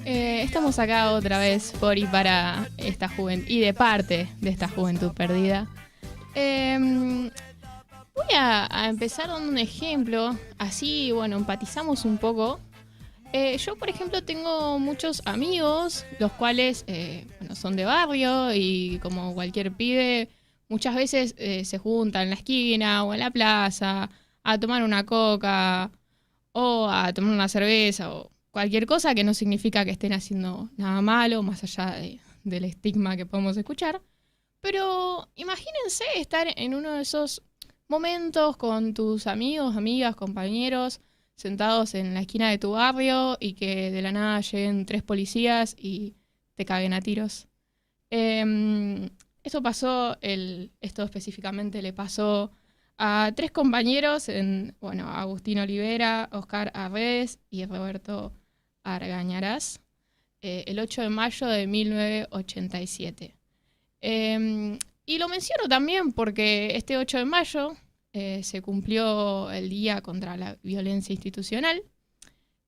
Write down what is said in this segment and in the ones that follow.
Estamos acá otra vez por y para esta juventud y de parte de esta juventud perdida. Voy a empezar dando un ejemplo, así, bueno, empatizamos un poco. Yo, por ejemplo, tengo muchos amigos, los cuales bueno, son de barrio y como cualquier pibe, muchas veces se juntan en la esquina o en la plaza a tomar una coca o a tomar una cerveza o cualquier cosa que no significa que estén haciendo nada malo, más allá del estigma que podemos escuchar. Pero imagínense estar en uno de esos momentos con tus amigos, amigas, compañeros, sentados en la esquina de tu barrio y que de la nada lleguen 3 policías y te caguen a tiros. Esto pasó, esto específicamente le pasó a 3 compañeros, bueno, Agustín Olivera, Oscar Arrés y Roberto Argañarás, el 8 de mayo de 1987. Y lo menciono también porque este 8 de mayo se cumplió el Día contra la Violencia Institucional,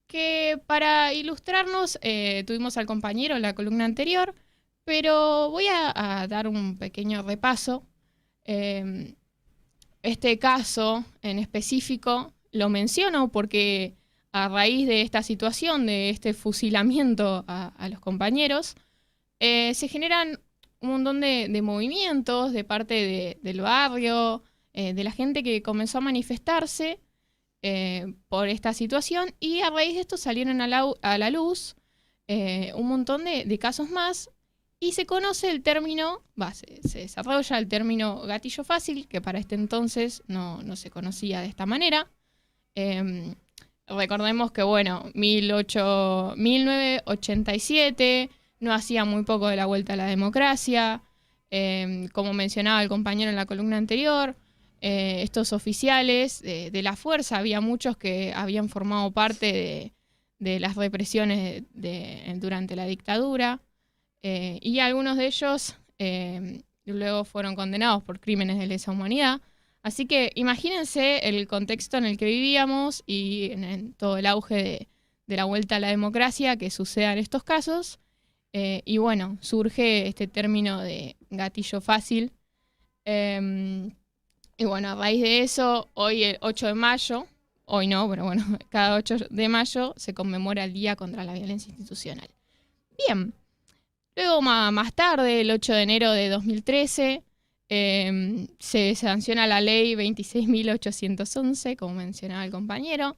que para ilustrarnos tuvimos al compañero en la columna anterior, pero voy a dar un pequeño repaso. Este caso en específico lo menciono porque a raíz de esta situación, de este fusilamiento a los compañeros, se generan un montón de movimientos de parte del barrio, de la gente que comenzó a manifestarse por esta situación, y a raíz de esto salieron a la luz un montón de casos más, y se conoce el término, se desarrolla el término gatillo fácil, que para este entonces no se conocía de esta manera. Recordemos que, bueno, 1987, no hacía muy poco de la vuelta a la democracia. Como mencionaba el compañero en la columna anterior, estos oficiales de la fuerza, había muchos que habían formado parte de las represiones durante la dictadura, y algunos de ellos luego fueron condenados por crímenes de lesa humanidad. Así que imagínense el contexto en el que vivíamos y en todo el auge de la vuelta a la democracia que sucedan estos casos. Y bueno, surge este término de gatillo fácil. Y bueno, a raíz de eso, hoy el 8 de mayo, hoy no, pero bueno, cada 8 de mayo se conmemora el Día contra la Violencia Institucional. Bien, luego más tarde, el 8 de enero de 2013, se sanciona la ley 26.811, como mencionaba el compañero,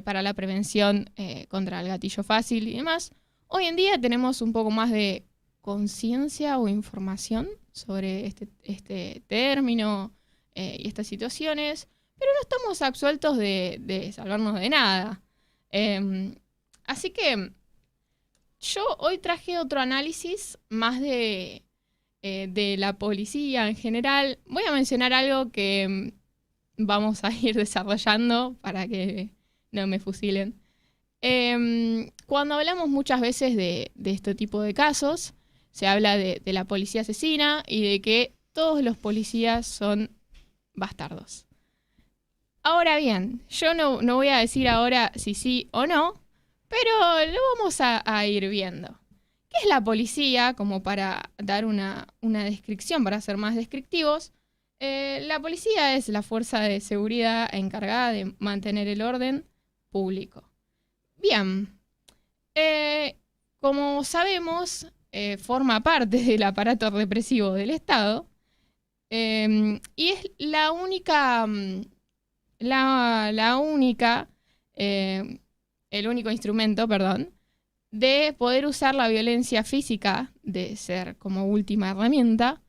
para la prevención contra el gatillo fácil y demás. Hoy en día tenemos un poco más de conciencia o información sobre este término y estas situaciones, pero no estamos absueltos de salvarnos de nada. Así que yo hoy traje otro análisis más de la policía en general. Voy a mencionar algo que vamos a ir desarrollando para que no me fusilen. Cuando hablamos muchas veces de este tipo de casos, se habla de la policía asesina y de que todos los policías son bastardos. Ahora bien, yo no voy a decir ahora si sí o no, pero lo vamos a ir viendo. ¿Qué es la policía? Como para dar una descripción, para ser más descriptivos. La policía es la fuerza de seguridad encargada de mantener el orden público. Bien, como sabemos, forma parte del aparato represivo del Estado, y es la única, el único instrumento, perdón, de poder usar la violencia física, de ser como última herramienta,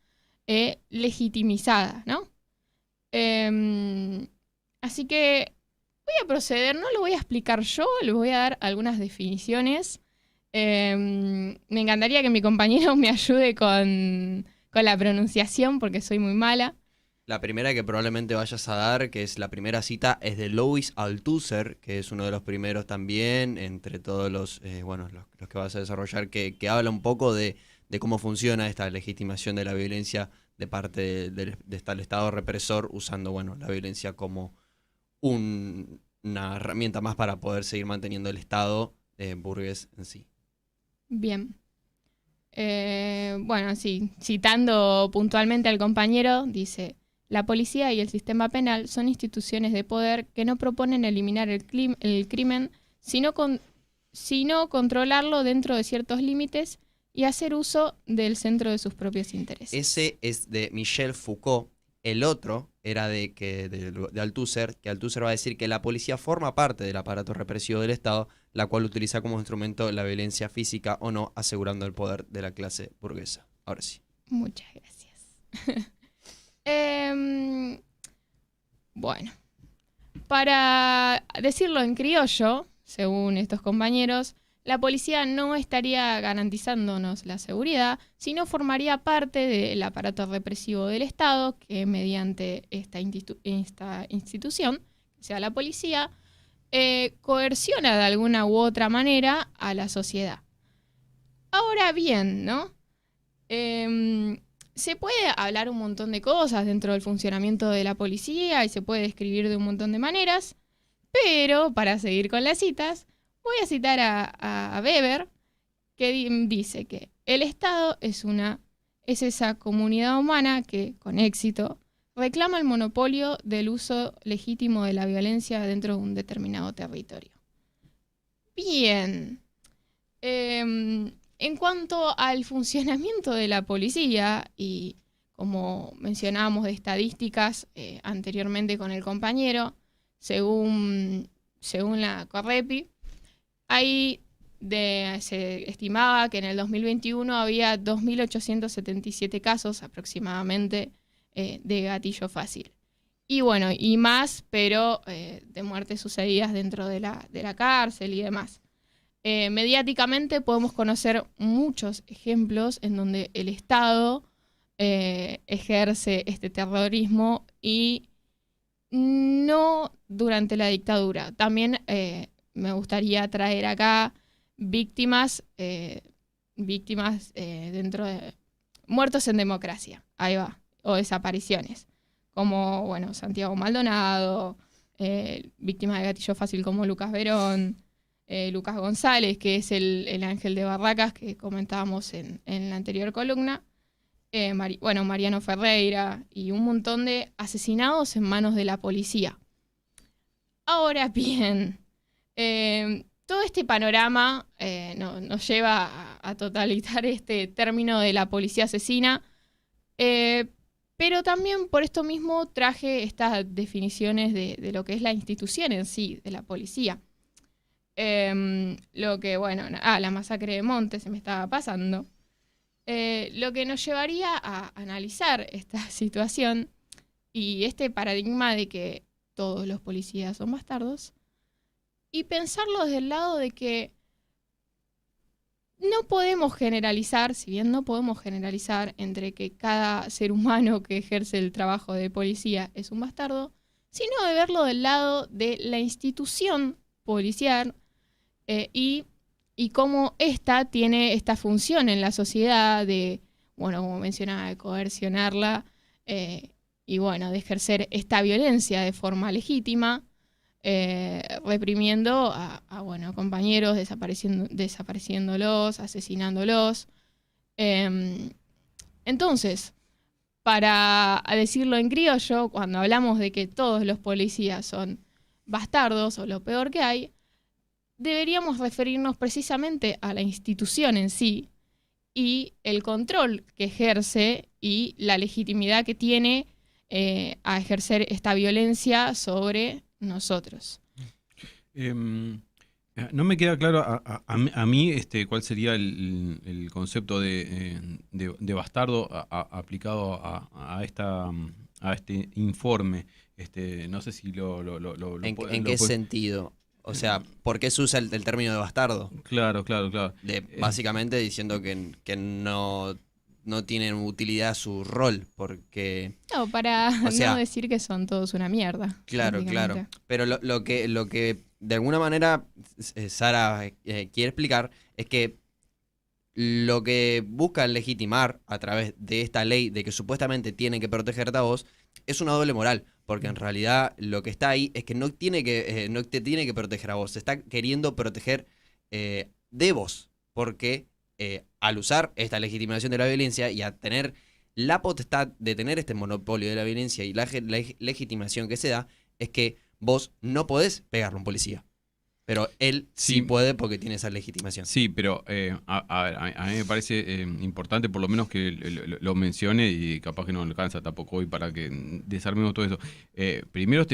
legitimizada, ¿no? Así que voy a proceder, no lo voy a explicar yo, le voy a dar algunas definiciones. Me encantaría que mi compañero me ayude con la pronunciación porque soy muy mala. La primera que probablemente vayas a dar, que es la primera cita, es de Louis Althusser, que es uno de los primeros también, entre todos los que vas a desarrollar, que habla un poco de cómo funciona esta legitimación de la violencia de parte del Estado represor, usando la violencia como una herramienta más para poder seguir manteniendo el Estado burgués en sí. Bien. Bueno, sí, citando puntualmente al compañero, dice, la policía y el sistema penal son instituciones de poder que no proponen eliminar el crimen, sino controlarlo dentro de ciertos límites y hacer uso del centro de sus propios intereses. Ese es de Michel Foucault. El otro era de Althusser, que Althusser va a decir que la policía forma parte del aparato represivo del Estado, la cual utiliza como instrumento la violencia física o no, asegurando el poder de la clase burguesa. Ahora sí. Muchas gracias. Bueno, para decirlo en criollo, según estos compañeros, la policía no estaría garantizándonos la seguridad, sino formaría parte del aparato represivo del Estado, que mediante esta institución, o sea, la policía, coerciona de alguna u otra manera a la sociedad. Ahora bien, ¿no? Se puede hablar un montón de cosas dentro del funcionamiento de la policía y se puede describir de un montón de maneras, pero para seguir con las citas, voy a citar a Weber, que dice que el Estado es esa comunidad humana que, con éxito, reclama el monopolio del uso legítimo de la violencia dentro de un determinado territorio. Bien. En cuanto al funcionamiento de la policía, y como mencionábamos de estadísticas anteriormente con el compañero, según la Correpi, se estimaba que en el 2021 había 2.877 casos aproximadamente de gatillo fácil. Y bueno, y más, pero de muertes sucedidas dentro de la cárcel y demás. Mediáticamente podemos conocer muchos ejemplos en donde el Estado ejerce este terrorismo y no durante la dictadura. También me gustaría traer acá víctimas dentro de muertos en democracia, ahí va, o desapariciones, como bueno, Santiago Maldonado, víctimas de gatillo fácil como Lucas Verón, Lucas González, que es el ángel de Barracas que comentábamos en la anterior columna, Mariano Ferreira y un montón de asesinados en manos de la policía. Ahora bien, todo este panorama nos lleva a totalizar este término de la policía asesina, pero también por esto mismo traje estas definiciones de lo que es la institución en sí, de la policía. La masacre de Montes se me estaba pasando. Lo que nos llevaría a analizar esta situación y este paradigma de que todos los policías son bastardos y pensarlo desde el lado de que no podemos generalizar, si bien no podemos generalizar entre que cada ser humano que ejerce el trabajo de policía es un bastardo, sino de verlo del lado de la institución policial y cómo ésta tiene esta función en la sociedad de, bueno, como mencionaba, de coercionarla y bueno, de ejercer esta violencia de forma legítima, reprimiendo a compañeros, desapareciéndolos, asesinándolos. Entonces, para decirlo en criollo, cuando hablamos de que todos los policías son bastardos o lo peor que hay, deberíamos referirnos precisamente a la institución en sí y el control que ejerce y la legitimidad que tiene a ejercer esta violencia sobre nosotros. No me queda claro a mí cuál sería el concepto de bastardo aplicado a este informe. No sé si ¿En qué sentido? O sea, ¿por qué se usa el término de bastardo? Claro. Básicamente diciendo que no tienen utilidad su rol, porque... No, para no decir que son todos una mierda. Claro. Pero lo que de alguna manera Sara quiere explicar es que lo que buscan legitimar a través de esta ley de que supuestamente tienen que protegerte a vos es una doble moral, porque en realidad lo que está ahí es que no te tiene que proteger a vos, se está queriendo proteger de vos, porque al usar esta legitimación de la violencia y a tener la potestad de tener este monopolio de la violencia y la legitimación que se da, es que vos no podés pegarle a un policía. Pero él sí puede porque tiene esa legitimación. Sí, pero a ver, a mí me parece importante por lo menos que lo mencione y capaz que no alcanza tampoco hoy para que desarmemos todo eso. Primero,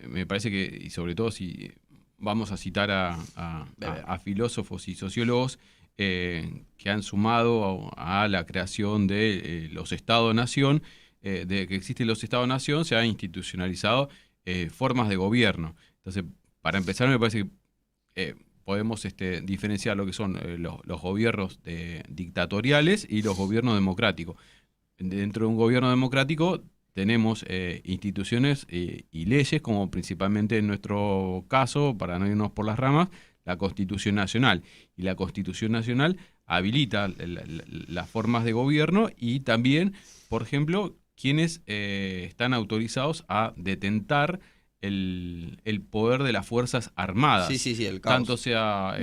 me parece que, y sobre todo si vamos a citar a filósofos y sociólogos que han sumado a la creación de los Estados-Nación, de que existen los Estados-Nación, se han institucionalizado formas de gobierno. Entonces, para empezar, me parece que podemos diferenciar lo que son los gobiernos dictatoriales y los gobiernos democráticos. Dentro de un gobierno democrático tenemos instituciones y leyes, como principalmente en nuestro caso, para no irnos por las ramas, la Constitución Nacional. Y la Constitución Nacional habilita las formas de gobierno y también, por ejemplo, quienes están autorizados a detentar el poder de las Fuerzas Armadas. Sí, el caos. Tanto sea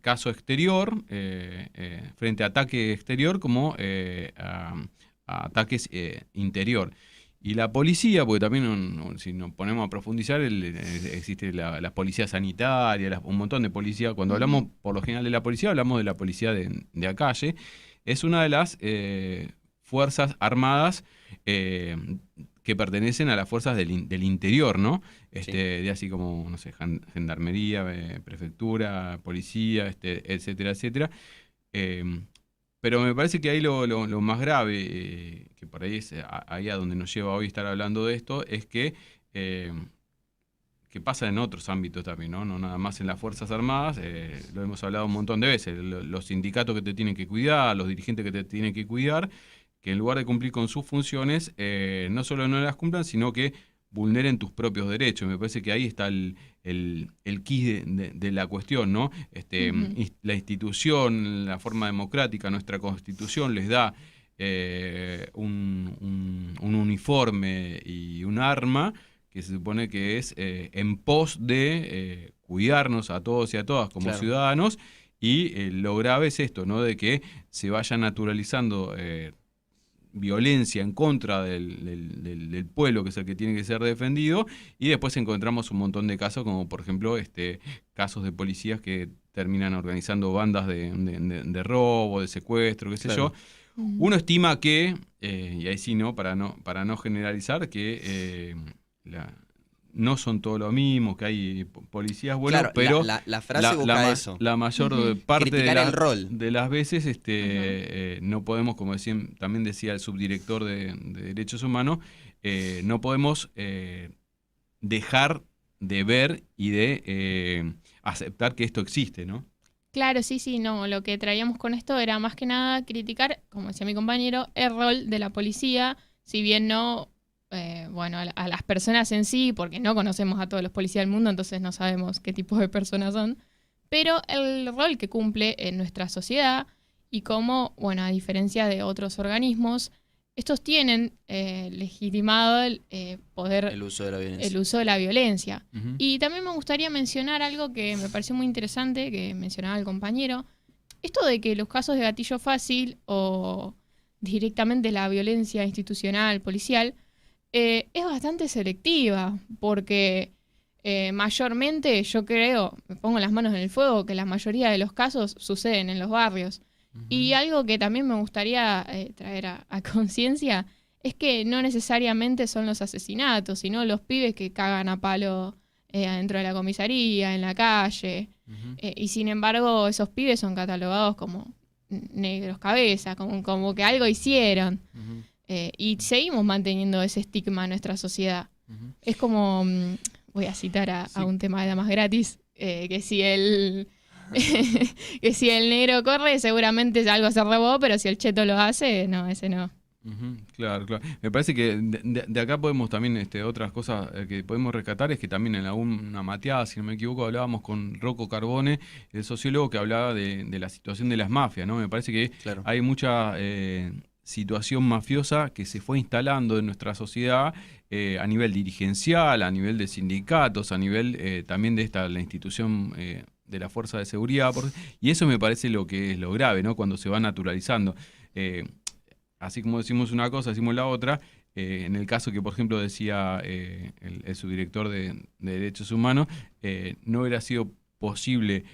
caso exterior, frente a ataque exterior, como a ataques interior. Y la policía, porque también si nos ponemos a profundizar, existe la policía sanitaria, un montón de policía. Cuando hablamos por lo general de la policía, hablamos de la policía de a calle. Es una de las fuerzas armadas que pertenecen a las fuerzas del interior, ¿no? De así como, no sé, gendarmería, prefectura, policía, etcétera, etcétera. Pero me parece que ahí lo más grave, que por ahí es ahí a donde nos lleva hoy estar hablando de esto, es que pasa en otros ámbitos también, ¿no? No nada más en las Fuerzas Armadas, lo hemos hablado un montón de veces, los sindicatos que te tienen que cuidar, los dirigentes que te tienen que cuidar, que en lugar de cumplir con sus funciones, no solo no las cumplan, sino que vulneren tus propios derechos. Me parece que ahí está el quid de la cuestión, ¿no? La institución, la forma democrática, nuestra Constitución les da un uniforme y un arma que se supone que es en pos de cuidarnos a todos y a todas como ciudadanos, y lo grave es esto, ¿no? De que se vaya naturalizando violencia en contra del pueblo, que es el que tiene que ser defendido, y después encontramos un montón de casos, como por ejemplo casos de policías que terminan organizando bandas de robo, de secuestro, qué sé yo. Uno estima que, y ahí sí, ¿no? Para no generalizar, que no son todos lo mismo, que hay policías buenos, pero la frase busca eso. La mayor parte de las veces no podemos, como también decía el subdirector de Derechos Humanos, no podemos dejar de ver y de aceptar que esto existe, ¿no? Claro, sí, no. Lo que traíamos con esto era más que nada criticar, como decía mi compañero, el rol de la policía, si bien no... a las personas en sí, porque no conocemos a todos los policías del mundo, entonces no sabemos qué tipo de personas son, pero el rol que cumple en nuestra sociedad y cómo, a diferencia de otros organismos, estos tienen legitimado el poder... El uso de la violencia. El uso de la violencia. Uh-huh. Y también me gustaría mencionar algo que me pareció muy interesante, que mencionaba el compañero, esto de que los casos de gatillo fácil o directamente la violencia institucional, policial, es bastante selectiva, porque mayormente yo creo, me pongo las manos en el fuego, que la mayoría de los casos suceden en los barrios. Uh-huh. Y algo que también me gustaría traer a conciencia es que no necesariamente son los asesinatos, sino los pibes que cagan a palo adentro de la comisaría, en la calle. Uh-huh. Y sin embargo, esos pibes son catalogados como negros cabeza, como que algo hicieron. Uh-huh. Y seguimos manteniendo ese estigma en nuestra sociedad. Uh-huh. Es como, voy a citar a un tema de Damas Gratis, que si el negro corre, seguramente algo se robó, pero si el cheto lo hace, no, ese no. Uh-huh, claro. Me parece que de acá podemos también, otras cosas que podemos rescatar, es que también en una mateada, si no me equivoco, hablábamos con Rocco Carbone, el sociólogo, que hablaba de la situación de las mafias, ¿no? Me parece que hay mucha... situación mafiosa que se fue instalando en nuestra sociedad a nivel dirigencial, a nivel de sindicatos, a nivel también de la institución de la fuerza de seguridad, y eso me parece lo que es lo grave, ¿no? Cuando se va naturalizando. Así como decimos una cosa, decimos la otra. En el caso que, por ejemplo, decía el subdirector de Derechos Humanos, no hubiera sido posible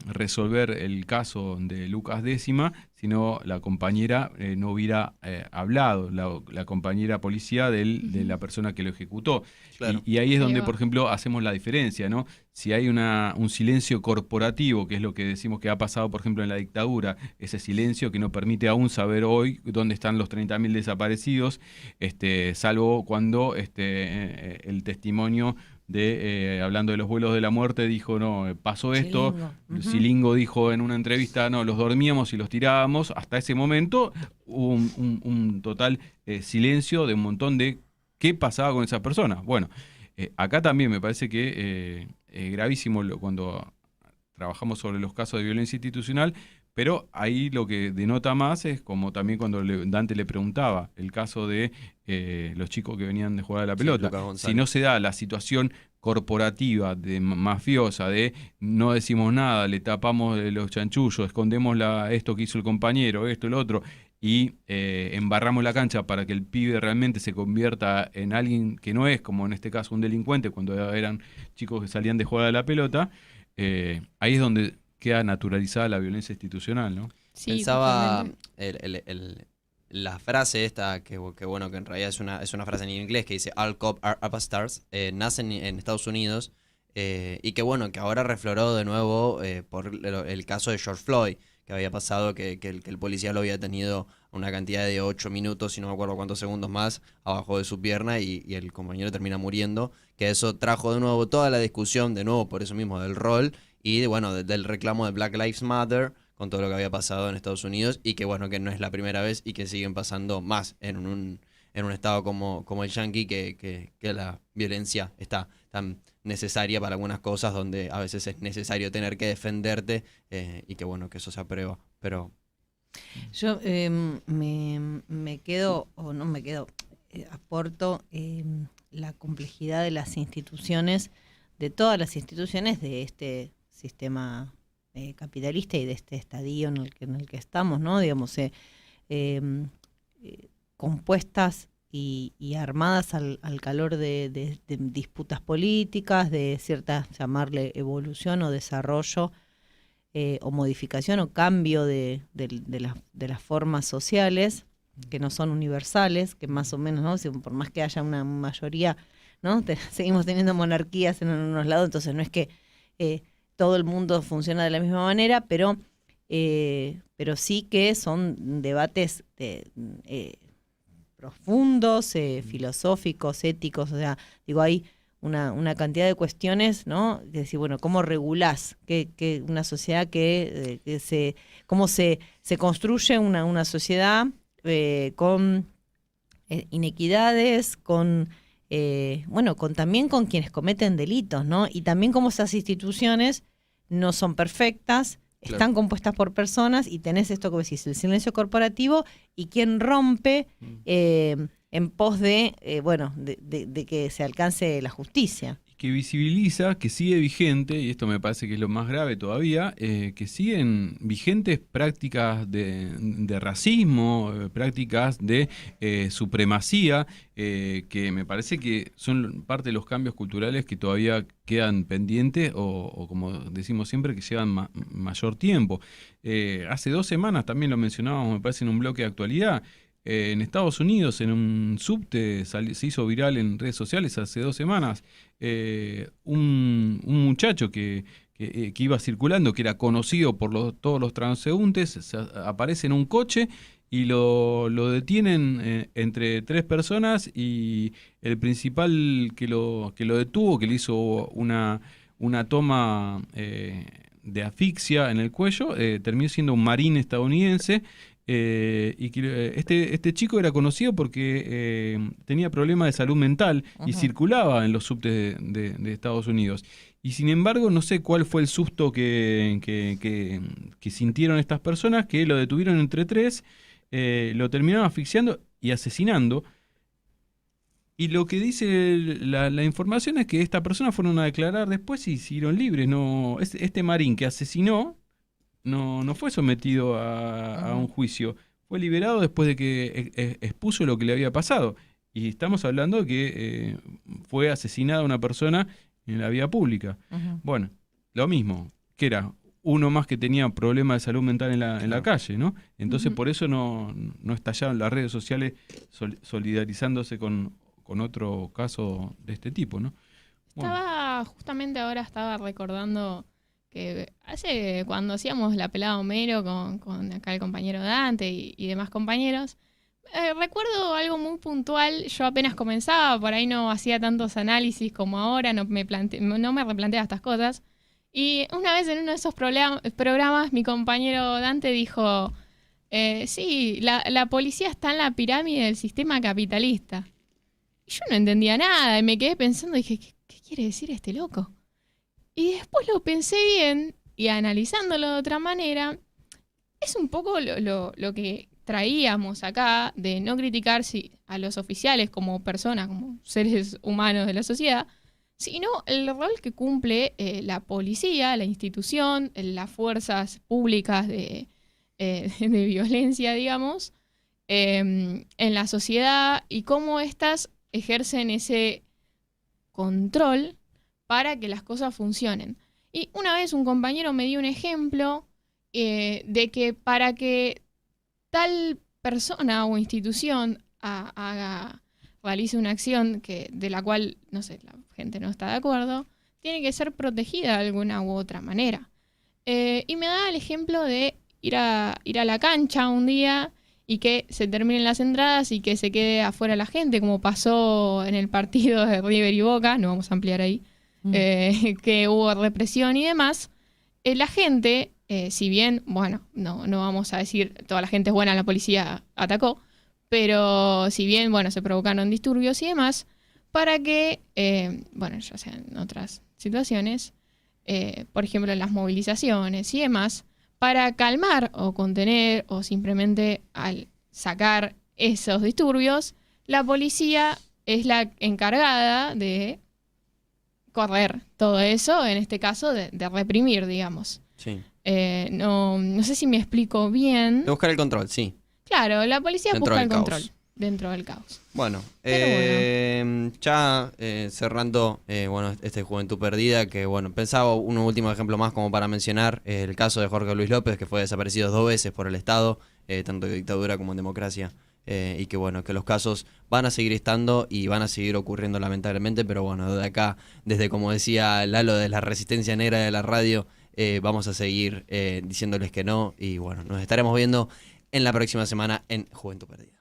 resolver el caso de Lucas Décima si no la compañera no hubiera hablado, la compañera policía de la persona que lo ejecutó. Claro. Y ahí es donde, Ahí va. por ejemplo, hacemos la diferencia, ¿no? Si hay un silencio corporativo, que es lo que decimos que ha pasado, por ejemplo, en la dictadura, ese silencio que no permite aún saber hoy dónde están los 30.000 desaparecidos, salvo cuando el testimonio hablando de los vuelos de la muerte, dijo, no, pasó esto. Chilingo. Silingo dijo en una entrevista, no, los dormíamos y los tirábamos. Hasta ese momento hubo un total silencio de un montón de qué pasaba con esas personas. Bueno, acá también me parece que es gravísimo cuando trabajamos sobre los casos de violencia institucional, pero ahí lo que denota más es como también cuando Dante le preguntaba el caso de los chicos que venían de jugar a la pelota. Lucas González. Si no se da la situación corporativa, de mafiosa, de no decimos nada, le tapamos los chanchullos, escondemos esto que hizo el compañero, esto, el otro, y embarramos la cancha para que el pibe realmente se convierta en alguien que no es, como en este caso un delincuente, cuando eran chicos que salían de jugar a la pelota, ahí es donde queda naturalizada la violencia institucional, ¿no? Sí, Pensaba totalmente. la frase esta, que bueno, que en realidad es una frase en inglés que dice All cops are upstarts, nace en Estados Unidos, y que bueno, que ahora refloró de nuevo por el caso de George Floyd, que había pasado que el policía lo había tenido una cantidad de 8 minutos, y no me acuerdo cuántos segundos más, abajo de su pierna, y el compañero termina muriendo, que eso trajo de nuevo toda la discusión, de nuevo por eso mismo, del rol, y bueno, del reclamo de Black Lives Matter, con todo lo que había pasado en Estados Unidos, y que bueno, que no es la primera vez y que siguen pasando más en un estado como el Yankee, que la violencia está tan necesaria para algunas cosas, donde a veces es necesario tener que defenderte, y que bueno, que eso se aprueba. Pero Yo me quedo, o no me quedo, aporto la complejidad de las instituciones, de todas las instituciones de este sistema capitalista y de este estadio en el que estamos, ¿no? Digamos, compuestas y armadas al calor de disputas políticas, de cierta, llamarle evolución o desarrollo, o modificación o cambio de las formas sociales, que no son universales, que más o menos, ¿no? Si por más que haya una mayoría, ¿no? Seguimos teniendo monarquías en unos lados, entonces no es que todo el mundo funciona de la misma manera, pero sí que son debates profundos, filosóficos, éticos, o sea, digo, hay una cantidad de cuestiones, ¿no? De decir, bueno, ¿cómo regulás que una sociedad cómo se construye una sociedad con inequidades, también con quienes cometen delitos, ¿no? Y también cómo esas instituciones no son perfectas, Claro. están compuestas por personas, y tenés esto que decís, el silencio corporativo, y quien rompe en pos de que se alcance la justicia. Que visibiliza, que sigue vigente, y esto me parece que es lo más grave todavía, que siguen vigentes prácticas de racismo, prácticas de supremacía, que me parece que son parte de los cambios culturales que todavía quedan pendientes o como decimos siempre, que llevan mayor tiempo. Hace 2 semanas también lo mencionábamos, me parece, en un bloque de actualidad. En Estados Unidos, en un subte, se hizo viral en redes sociales hace 2 semanas, un muchacho que iba circulando, que era conocido por todos los transeúntes, aparece en un coche y lo detienen entre 3 personas, y el principal que lo detuvo, que le hizo una toma de asfixia en el cuello, terminó siendo un marín estadounidense. Y que este chico era conocido porque tenía problemas de salud mental y circulaba en los subtes de Estados Unidos. Y sin embargo, no sé cuál fue el susto que sintieron estas personas, que lo detuvieron entre 3, lo terminaron asfixiando y asesinando. Y lo que dice la información es que estas personas fueron a declarar después y siguieron libres. No, este marín que asesinó no fue sometido a un juicio. Fue liberado después de que expuso lo que le había pasado. Y estamos hablando de que fue asesinada una persona en la vía pública. Bueno, lo mismo, que era uno más que tenía problemas de salud mental en la calle, ¿no? Entonces por eso no estallaron las redes sociales solidarizándose con otro caso de este tipo, ¿no? Bueno. Justamente ahora estaba recordando que cuando hacíamos la pelada Homero con acá el compañero Dante y demás compañeros, recuerdo algo muy puntual. Yo apenas comenzaba, por ahí no hacía tantos análisis como ahora, no me replanteaba estas cosas. Y una vez en uno de esos programas, mi compañero Dante dijo, sí, la policía está en la pirámide del sistema capitalista. Y yo no entendía nada y me quedé pensando, dije, ¿qué quiere decir este loco? Y después lo pensé bien y analizándolo de otra manera, es un poco lo que traíamos acá de no criticar a los oficiales como personas, como seres humanos de la sociedad, sino el rol que cumple la policía, la institución, las fuerzas públicas de violencia, digamos, en la sociedad y cómo éstas ejercen ese control para que las cosas funcionen. Y una vez un compañero me dio un ejemplo de que para que tal persona o institución realice una acción de la cual, no sé, la gente no está de acuerdo, tiene que ser protegida de alguna u otra manera. Y me da el ejemplo de ir a la cancha un día y que se terminen las entradas y que se quede afuera la gente, como pasó en el partido de River y Boca, no vamos a ampliar ahí, que hubo represión y demás. La gente, si bien, bueno, no vamos a decir toda la gente es buena, la policía atacó, pero si bien, bueno, se provocaron disturbios y demás, para que, bueno, ya sea en otras situaciones, por ejemplo en las movilizaciones y demás, para calmar o contener o simplemente al sacar esos disturbios, la policía es la encargada de correr todo eso, en este caso de reprimir, digamos. Sí. No sé si me explico bien. De buscar el control, sí. Claro, la policía busca el control caos. dentro del caos. Bueno, Pero ya cerrando, bueno, Juventud Perdida, que bueno, pensaba un último ejemplo más como para mencionar el caso de Jorge Luis López, que fue desaparecido 2 veces por el Estado, tanto en dictadura como en democracia, y que bueno, que los casos van a seguir estando y van a seguir ocurriendo lamentablemente, pero bueno, de acá, desde como decía Lalo de la resistencia negra de la radio, vamos a seguir diciéndoles que no, y bueno, nos estaremos viendo en la próxima semana en Juventud Perdida.